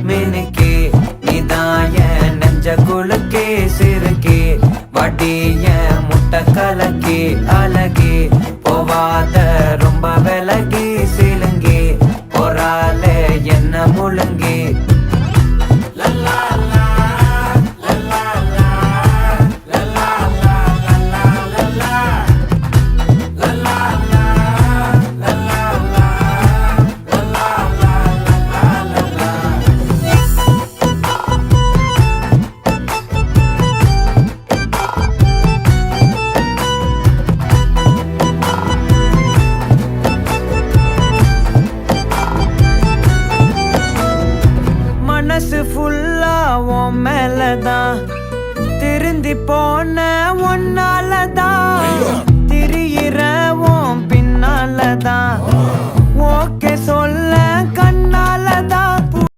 மினுக்கே நீதாய நெஞ்ச குலுக்கே சிறுக்கே வடிய முட்டை கலக்கே அழகே போவாத ரொம்ப விலகி சிலுங்கி பொறால என்ன முழுங்கி மனசு ஃபுல்லா உன் மேலதான் திருந்தி போன ஒன்னாலதான் திரியிற உன் பின்னாலதான் ஓகே சொல்ல கண்ணாலதான்